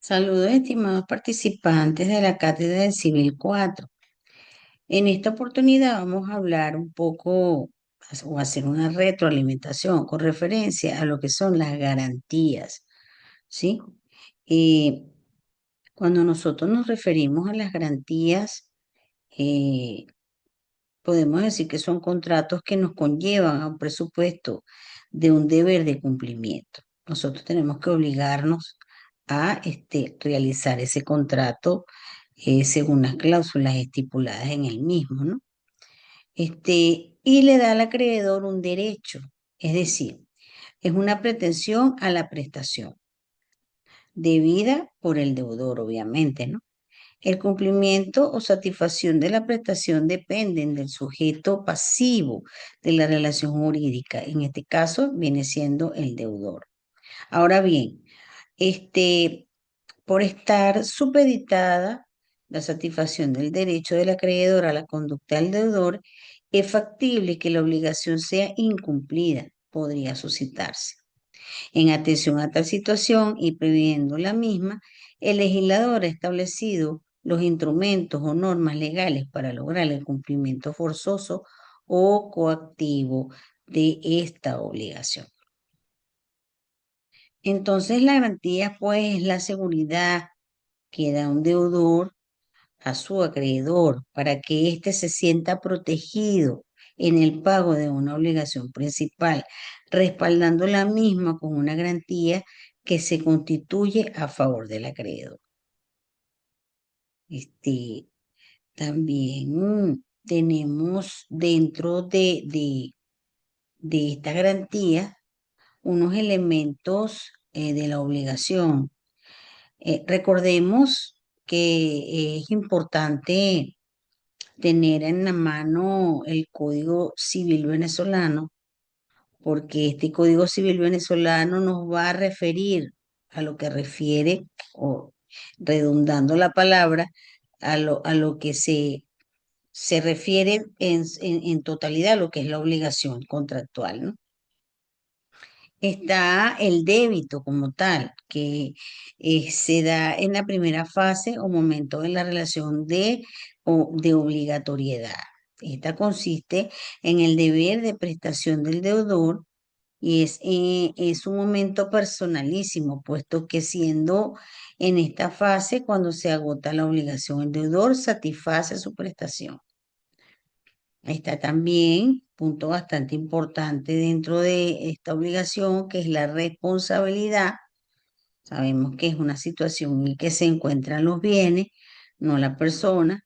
Saludos, estimados participantes de la Cátedra del Civil 4. En esta oportunidad vamos a hablar un poco o hacer una retroalimentación con referencia a lo que son las garantías, ¿sí? Eh, Cuando nosotros nos referimos a las garantías, eh, podemos decir que son contratos que nos conllevan a un presupuesto de un deber de cumplimiento. Nosotros tenemos que obligarnos a realizar ese contrato según las cláusulas estipuladas en el mismo, ¿no? Y le da al acreedor un derecho, es decir, es una pretensión a la prestación, debida por el deudor, obviamente, ¿no? El cumplimiento o satisfacción de la prestación dependen del sujeto pasivo de la relación jurídica. En este caso viene siendo el deudor. Ahora bien, por estar supeditada la satisfacción del derecho del acreedor a la conducta del deudor, es factible que la obligación sea incumplida, podría suscitarse. En atención a tal situación y previendo la misma, el legislador ha establecido los instrumentos o normas legales para lograr el cumplimiento forzoso o coactivo de esta obligación. Entonces, la garantía, pues, es la seguridad que da un deudor a su acreedor para que éste se sienta protegido en el pago de una obligación principal, respaldando la misma con una garantía que se constituye a favor del acreedor. Este, También tenemos dentro de esta garantía unos elementos de la obligación. Recordemos que es importante tener en la mano el Código Civil venezolano, porque este Código Civil venezolano nos va a referir a lo que refiere, o redundando la palabra, a lo que se refiere en totalidad a lo que es la obligación contractual, ¿no? Está el débito como tal, que se da en la primera fase o momento de la relación de obligatoriedad. Esta consiste en el deber de prestación del deudor y es un momento personalísimo, puesto que siendo en esta fase cuando se agota la obligación, el deudor satisface su prestación. Está también, punto bastante importante dentro de esta obligación, que es la responsabilidad. Sabemos que es una situación en que se encuentran los bienes, no la persona.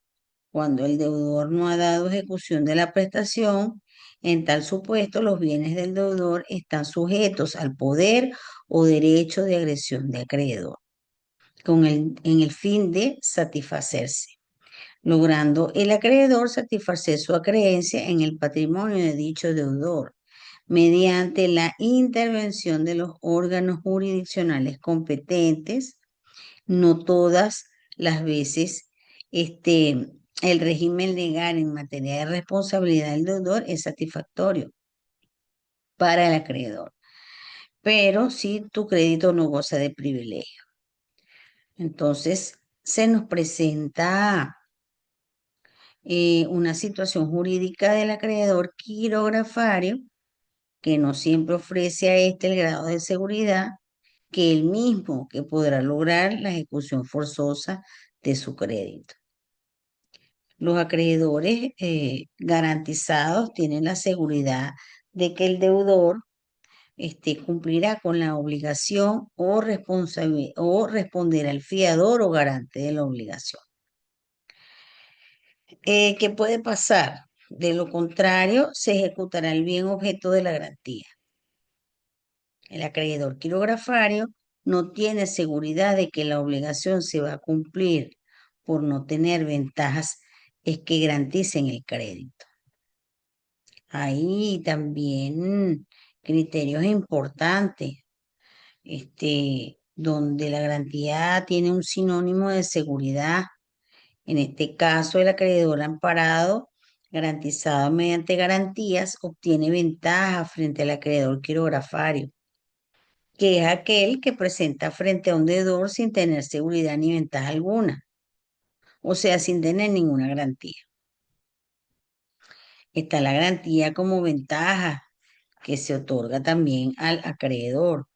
Cuando el deudor no ha dado ejecución de la prestación, en tal supuesto los bienes del deudor están sujetos al poder o derecho de agresión de acreedor, en el fin de satisfacerse, logrando el acreedor satisfacer su acreencia en el patrimonio de dicho deudor mediante la intervención de los órganos jurisdiccionales competentes. No todas las veces el régimen legal en materia de responsabilidad del deudor es satisfactorio para el acreedor, pero si tu crédito no goza de privilegio. Entonces, se nos presenta una situación jurídica del acreedor quirografario que no siempre ofrece a este el grado de seguridad que el mismo que podrá lograr la ejecución forzosa de su crédito. Los acreedores garantizados tienen la seguridad de que el deudor cumplirá con la obligación o responderá al fiador o garante de la obligación. ¿Qué puede pasar? De lo contrario, se ejecutará el bien objeto de la garantía. El acreedor quirografario no tiene seguridad de que la obligación se va a cumplir por no tener ventajas es que garanticen el crédito. Hay también criterios importantes, donde la garantía tiene un sinónimo de seguridad. En este caso, el acreedor amparado, garantizado mediante garantías, obtiene ventaja frente al acreedor quirografario. que es aquel que presenta frente a un deudor sin tener seguridad ni ventaja alguna, o sea, sin tener ninguna garantía. Está la garantía como ventaja que se otorga también al acreedor.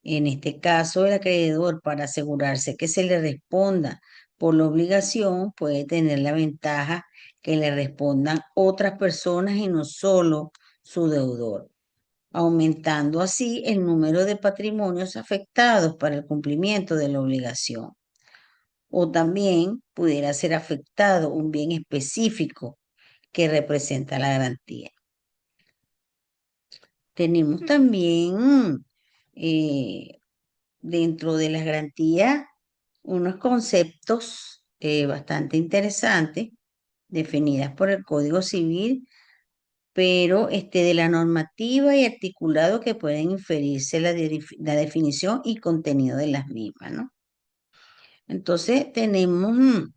En este caso, el acreedor, para asegurarse que se le responda por la obligación, puede tener la ventaja que le respondan otras personas y no solo su deudor, aumentando así el número de patrimonios afectados para el cumplimiento de la obligación. O también pudiera ser afectado un bien específico que representa la garantía. Tenemos también eh, dentro de las garantías unos conceptos bastante interesantes definidas por el Código Civil, pero de la normativa y articulado que pueden inferirse la definición y contenido de las mismas, ¿no? Entonces tenemos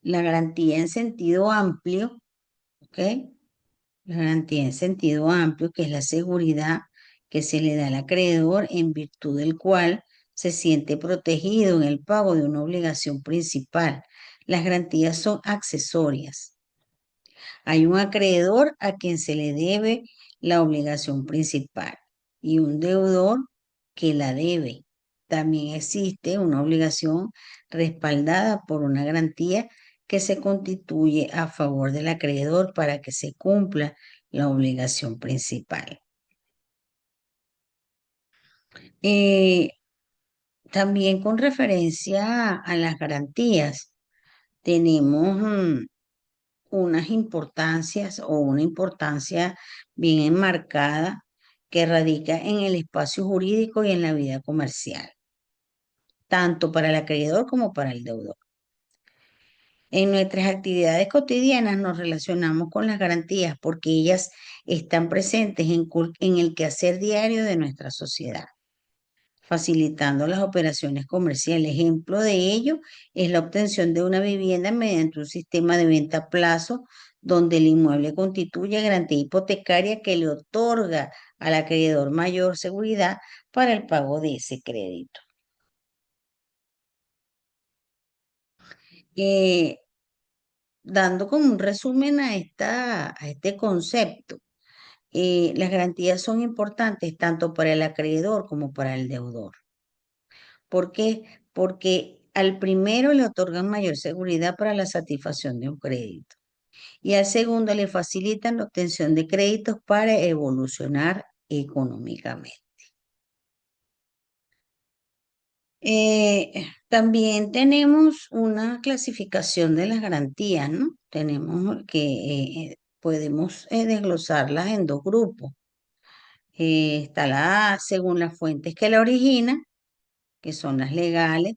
la garantía en sentido amplio, ¿ok? La garantía en sentido amplio, que es la seguridad que se le da al acreedor en virtud del cual se siente protegido en el pago de una obligación principal. Las garantías son accesorias. Hay un acreedor a quien se le debe la obligación principal y un deudor que la debe. También existe una obligación respaldada por una garantía que se constituye a favor del acreedor para que se cumpla la obligación principal. Eh, También con referencia a las garantías, tenemos unas importancias o una importancia bien enmarcada que radica en el espacio jurídico y en la vida comercial, tanto para el acreedor como para el deudor. En nuestras actividades cotidianas nos relacionamos con las garantías porque ellas están presentes en el quehacer diario de nuestra sociedad, facilitando las operaciones comerciales. Ejemplo de ello es la obtención de una vivienda mediante un sistema de venta a plazo donde el inmueble constituye garantía hipotecaria que le otorga al acreedor mayor seguridad para el pago de ese crédito. Eh, Dando como un resumen a este concepto, las garantías son importantes tanto para el acreedor como para el deudor. ¿Por qué? Porque al primero le otorgan mayor seguridad para la satisfacción de un crédito y al segundo le facilitan la obtención de créditos para evolucionar económicamente. También tenemos una clasificación de las garantías, ¿no? Tenemos que podemos desglosarlas en dos grupos. Está la A según las fuentes que la originan, que son las legales.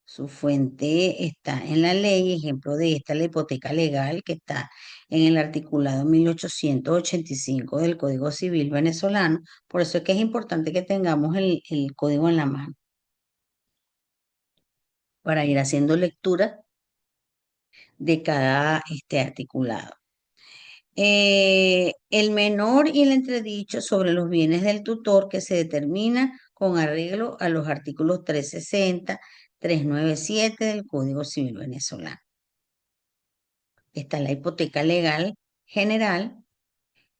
Su fuente está en la ley, ejemplo de esta, la hipoteca legal, que está en el articulado 1885 del Código Civil venezolano. Por eso es que es importante que tengamos el código en la mano para ir haciendo lectura de cada articulado. El menor y el entredicho sobre los bienes del tutor que se determina con arreglo a los artículos 360, 397 del Código Civil venezolano. Está la hipoteca legal general,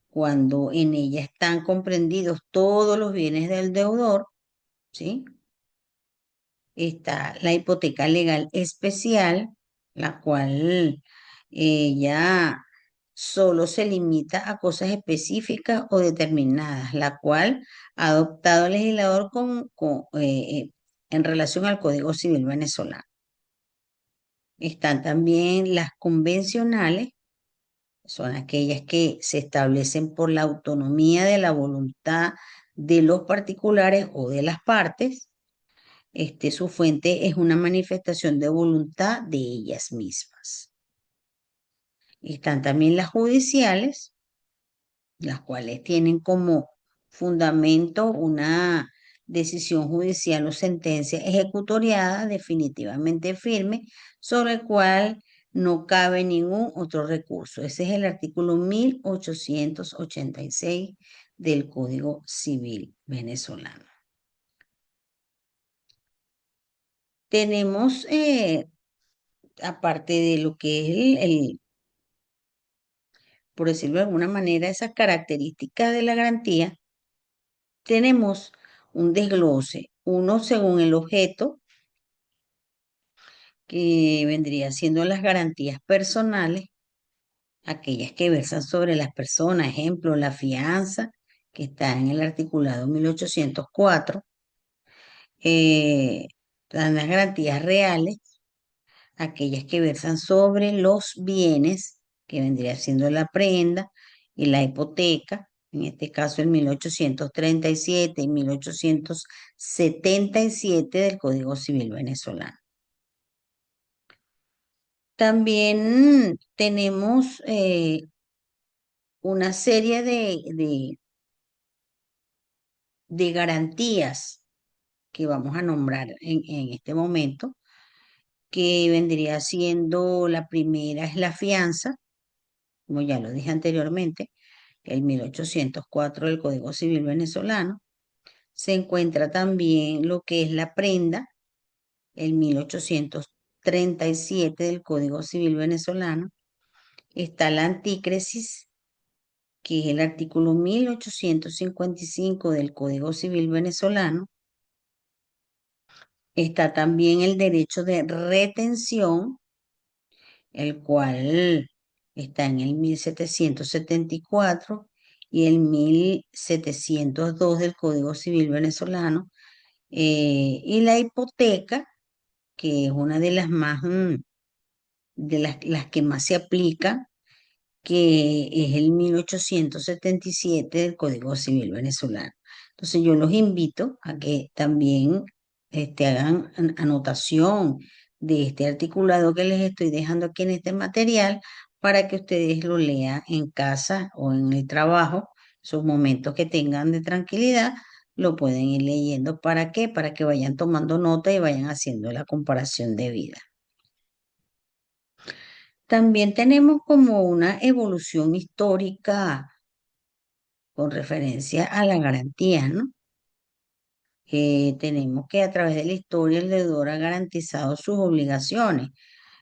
cuando en ella están comprendidos todos los bienes del deudor, ¿sí? Está la hipoteca legal especial, la cual ya solo se limita a cosas específicas o determinadas, la cual ha adoptado el legislador en relación al Código Civil venezolano. Están también las convencionales, son aquellas que se establecen por la autonomía de la voluntad de los particulares o de las partes. Su fuente es una manifestación de voluntad de ellas mismas. Están también las judiciales, las cuales tienen como fundamento una decisión judicial o sentencia ejecutoriada definitivamente firme sobre el cual no cabe ningún otro recurso. Ese es el artículo 1886 del Código Civil venezolano. Tenemos, aparte de lo que es por decirlo de alguna manera, esas características de la garantía, tenemos un desglose, uno según el objeto, que vendría siendo las garantías personales, aquellas que versan sobre las personas, ejemplo, la fianza, que está en el articulado 1804, dan las garantías reales, aquellas que versan sobre los bienes, que vendría siendo la prenda y la hipoteca, en este caso el 1837 y 1877 del Código Civil venezolano. También tenemos una serie de garantías que vamos a nombrar en este momento, que vendría siendo la primera es la fianza, como ya lo dije anteriormente, el 1804 del Código Civil venezolano. Se encuentra también lo que es la prenda, el 1837 del Código Civil venezolano. Está la antícresis, que es el artículo 1855 del Código Civil venezolano. Está también el derecho de retención, el cual está en el 1774 y el 1702 del Código Civil venezolano. Y la hipoteca, que es una de las más, de las que más se aplica, que es el 1877 del Código Civil venezolano. Entonces yo los invito a que también hagan anotación de este articulado que les estoy dejando aquí en este material para que ustedes lo lean en casa o en el trabajo, sus momentos que tengan de tranquilidad, lo pueden ir leyendo. ¿Para qué? Para que vayan tomando nota y vayan haciendo la comparación de vida. También tenemos como una evolución histórica con referencia a la garantía, ¿no? Tenemos que a través de la historia el deudor ha garantizado sus obligaciones.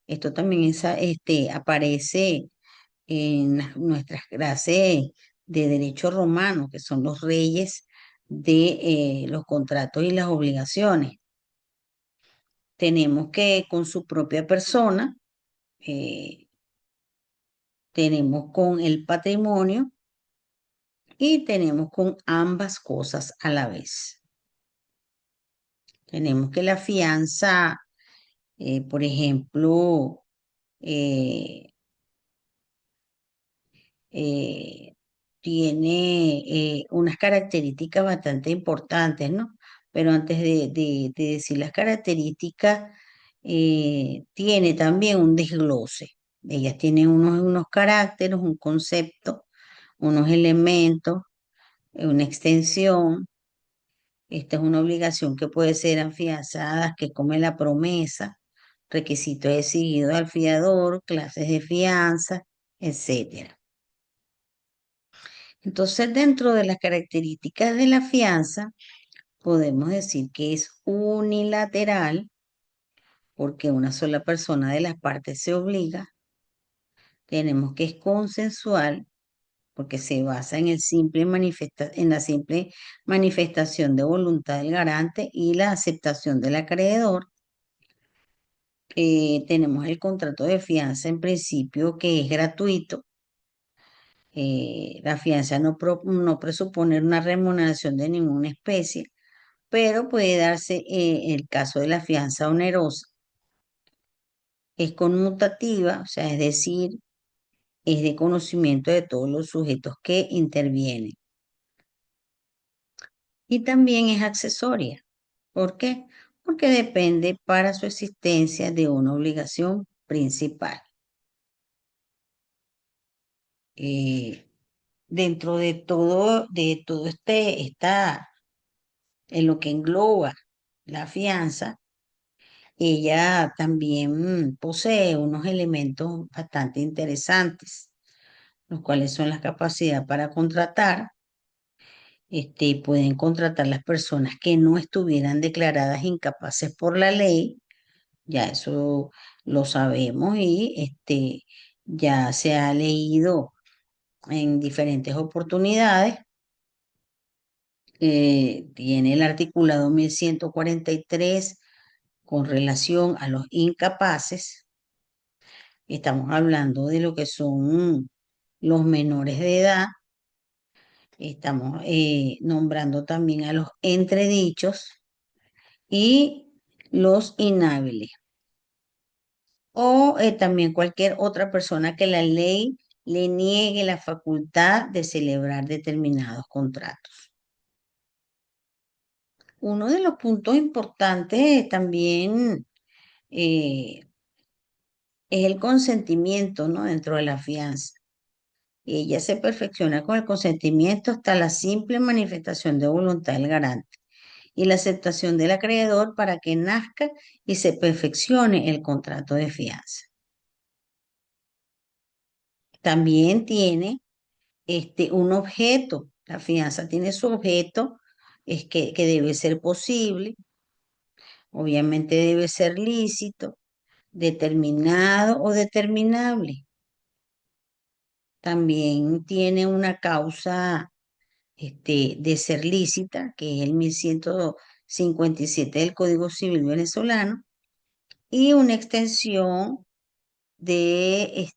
Esto también aparece en nuestras clases de derecho romano, que son los reyes de los contratos y las obligaciones. Tenemos que con su propia persona, eh, tenemos con el patrimonio y tenemos con ambas cosas a la vez. Tenemos que la fianza, por ejemplo, eh, eh, tiene unas características bastante importantes, ¿no? Pero antes de decir las características, tiene también un desglose. Ellas tienen unos caracteres, un concepto, unos elementos, una extensión. Esta es una obligación que puede ser afianzada, que come la promesa, requisitos exigidos al fiador, clases de fianza, etcétera. Entonces, dentro de las características de la fianza, podemos decir que es unilateral, porque una sola persona de las partes se obliga. Tenemos que es consensual, porque se basa en en la simple manifestación de voluntad del garante y la aceptación del acreedor. Tenemos el contrato de fianza en principio que es gratuito. La fianza no presupone una remuneración de ninguna especie, pero puede darse el caso de la fianza onerosa. Es conmutativa, o sea, es decir, es de conocimiento de todos los sujetos que intervienen. Y también es accesoria. ¿Por qué? Porque depende para su existencia de una obligación principal. Eh, Dentro de todo en lo que engloba la fianza, ella también posee unos elementos bastante interesantes, los cuales son la capacidad para contratar pueden contratar las personas que no estuvieran declaradas incapaces por la ley, ya eso lo sabemos y ya se ha leído en diferentes oportunidades. Tiene el articulado 1143 con relación a los incapaces. Estamos hablando de lo que son los menores de edad. Estamos nombrando también a los entredichos y los inhábiles. O también cualquier otra persona que la ley le niegue la facultad de celebrar determinados contratos. Uno de los puntos importantes también eh, es el consentimiento, ¿no? Dentro de la fianza. Ella se perfecciona con el consentimiento hasta la simple manifestación de voluntad del garante y la aceptación del acreedor para que nazca y se perfeccione el contrato de fianza. También tiene un objeto. La fianza tiene su objeto, es que debe ser posible, obviamente debe ser lícito, determinado o determinable. También tiene una causa de ser lícita, que es el 1157 del Código Civil venezolano, y una extensión del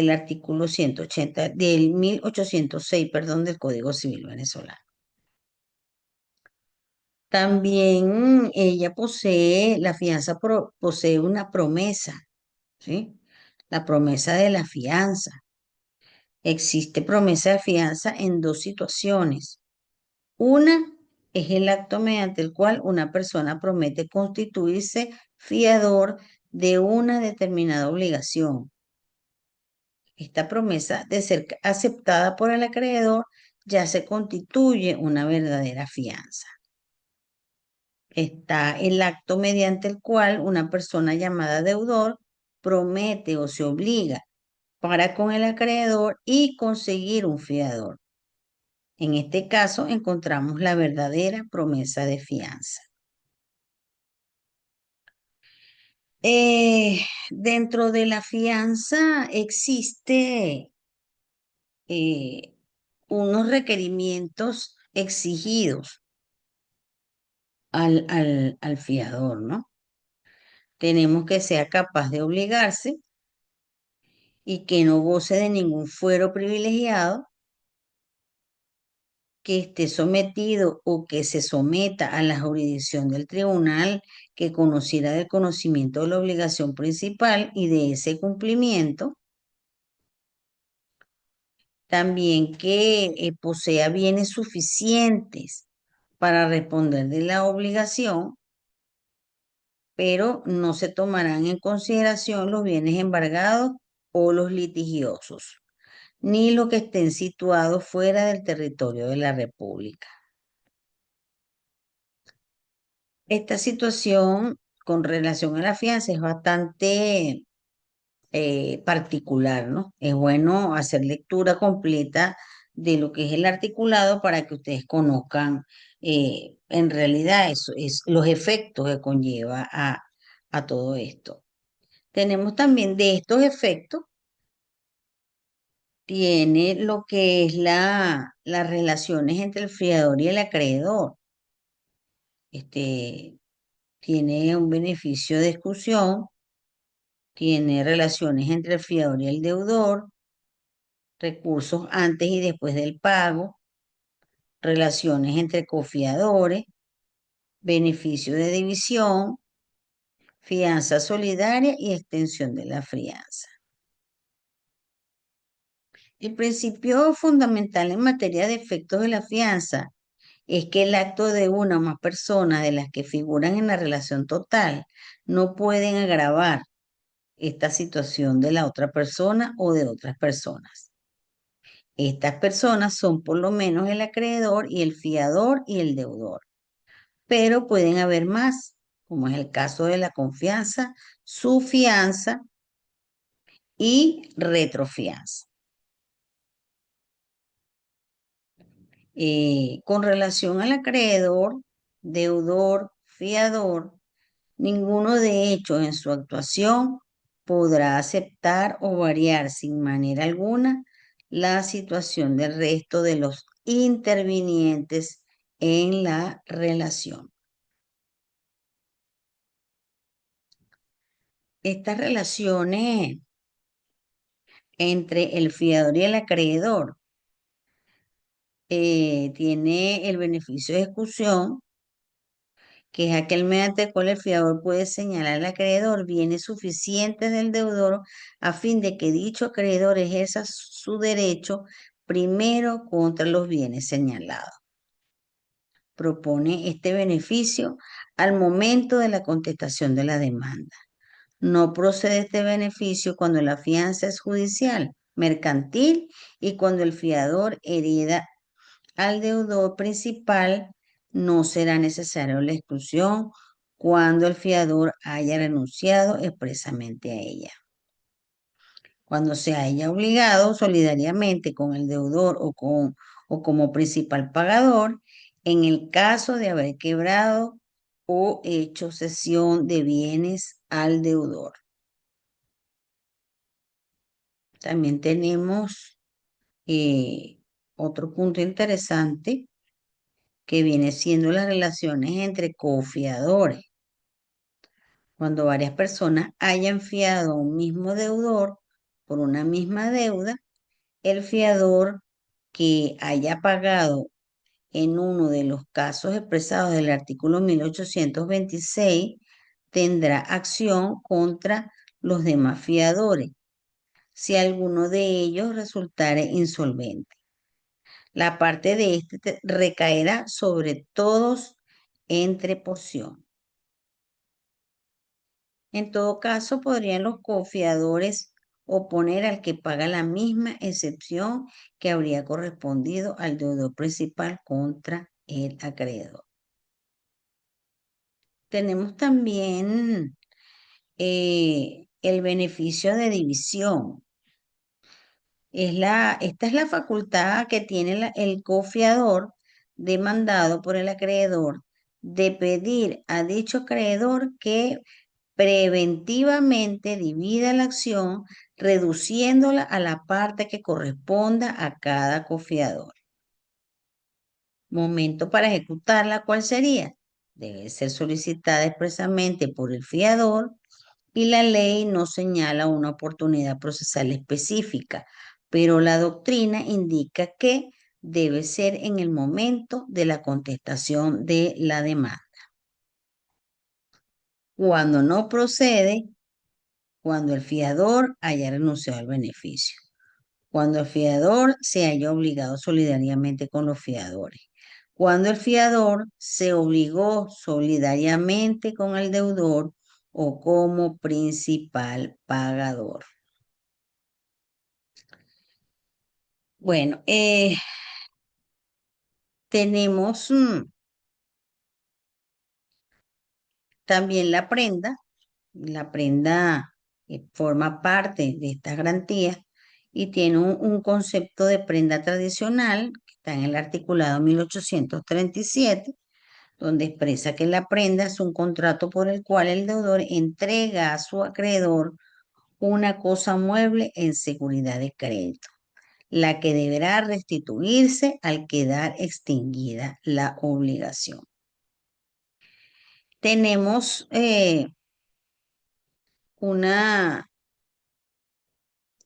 artículo 180 del 1806 perdón, del Código Civil venezolano. También ella posee, la fianza posee una promesa, ¿sí? La promesa de la fianza. Existe promesa de fianza en dos situaciones. Una es el acto mediante el cual una persona promete constituirse fiador de una determinada obligación. Esta promesa de ser aceptada por el acreedor ya se constituye una verdadera fianza. Está el acto mediante el cual una persona llamada deudor promete o se obliga para con el acreedor y conseguir un fiador. En este caso encontramos la verdadera promesa de fianza. Dentro de la fianza existe eh, unos requerimientos exigidos al fiador, ¿no? Tenemos que sea capaz de obligarse y que no goce de ningún fuero privilegiado, que esté sometido o que se someta a la jurisdicción del tribunal, que conociera del conocimiento de la obligación principal y de ese cumplimiento. También que posea bienes suficientes para responder de la obligación, pero no se tomarán en consideración los bienes embargados o los litigiosos, ni los que estén situados fuera del territorio de la República. Esta situación con relación a la fianza es bastante particular, ¿no? Es bueno hacer lectura completa de lo que es el articulado para que ustedes conozcan en realidad eso, es los efectos que conlleva a todo esto. Tenemos también de estos efectos, tiene lo que es las relaciones entre el fiador y el acreedor. Este, tiene un beneficio de exclusión, tiene relaciones entre el fiador y el deudor, recursos antes y después del pago, relaciones entre cofiadores, beneficio de división, fianza solidaria y extensión de la fianza. El principio fundamental en materia de efectos de la fianza es que el acto de una o más personas de las que figuran en la relación total no pueden agravar esta situación de la otra persona o de otras personas. Estas personas son por lo menos el acreedor y el fiador y el deudor, pero pueden haber más, como es el caso de la confianza, subfianza y retrofianza. Con relación al acreedor, deudor, fiador, ninguno de ellos en su actuación podrá aceptar o variar sin manera alguna la situación del resto de los intervinientes en la relación. Estas relaciones entre el fiador y el acreedor tiene el beneficio de exclusión, que es aquel mediante el cual el fiador puede señalar al acreedor bienes suficientes del deudor a fin de que dicho acreedor ejerza su derecho primero contra los bienes señalados. Propone este beneficio al momento de la contestación de la demanda. No procede este beneficio cuando la fianza es judicial, mercantil y cuando el fiador hereda al deudor principal. No será necesario la exclusión cuando el fiador haya renunciado expresamente a ella. Cuando se haya obligado solidariamente con el deudor o como principal pagador, en el caso de haber quebrado o hecho cesión de bienes al deudor. También tenemos otro punto interesante que viene siendo las relaciones entre cofiadores. Cuando varias personas hayan fiado a un mismo deudor por una misma deuda, el fiador que haya pagado en uno de los casos expresados del artículo 1826 tendrá acción contra los demás fiadores si alguno de ellos resultare insolvente. La parte de este recaerá sobre todos entre porción. En todo caso, podrían los cofiadores oponer al que paga la misma excepción que habría correspondido al deudor principal contra el acreedor. Tenemos también el beneficio de división. Esta es la facultad que tiene el cofiador demandado por el acreedor de pedir a dicho acreedor que preventivamente divida la acción, reduciéndola a la parte que corresponda a cada cofiador. Momento para ejecutarla, ¿cuál sería? Debe ser solicitada expresamente por el fiador y la ley no señala una oportunidad procesal específica, pero la doctrina indica que debe ser en el momento de la contestación de la demanda. Cuando no procede, cuando el fiador haya renunciado al beneficio, cuando el fiador se haya obligado solidariamente con los fiadores, cuando el fiador se obligó solidariamente con el deudor o como principal pagador. Bueno, tenemos también la prenda. La prenda forma parte de estas garantías y tiene un concepto de prenda tradicional que está en el articulado 1837, donde expresa que la prenda es un contrato por el cual el deudor entrega a su acreedor una cosa mueble en seguridad de crédito, la que deberá restituirse al quedar extinguida la obligación. Tenemos una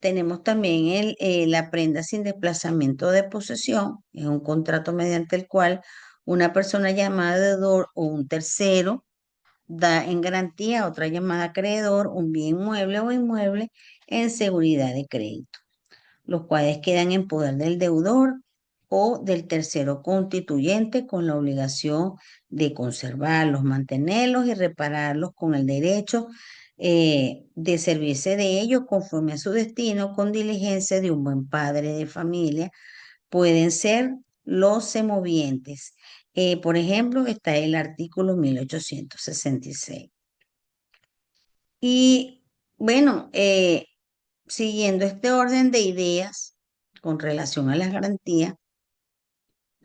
Tenemos también la prenda sin desplazamiento de posesión, es un contrato mediante el cual una persona llamada deudor o un tercero da en garantía a otra llamada acreedor un bien mueble o inmueble en seguridad de crédito, los cuales quedan en poder del deudor o del tercero constituyente con la obligación de conservarlos, mantenerlos y repararlos con el derecho de servirse de ellos conforme a su destino con diligencia de un buen padre de familia. Pueden ser los semovientes. Por ejemplo, está el artículo 1866. Y bueno, siguiendo este orden de ideas con relación a las garantías,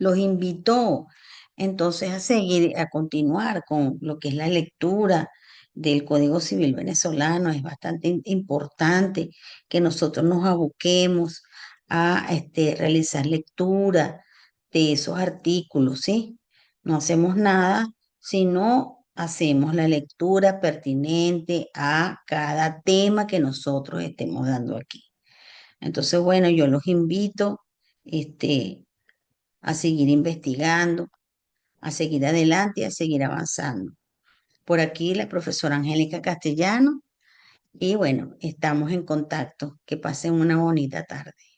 los invitó entonces a seguir, a continuar con lo que es la lectura del Código Civil venezolano. Es bastante importante que nosotros nos aboquemos a realizar lectura de esos artículos, ¿sí? No hacemos nada si no hacemos la lectura pertinente a cada tema que nosotros estemos dando aquí. Entonces, bueno, yo los invito, este, a seguir investigando, a seguir adelante y a seguir avanzando. Por aquí la profesora Angélica Castellano y bueno, estamos en contacto. Que pasen una bonita tarde.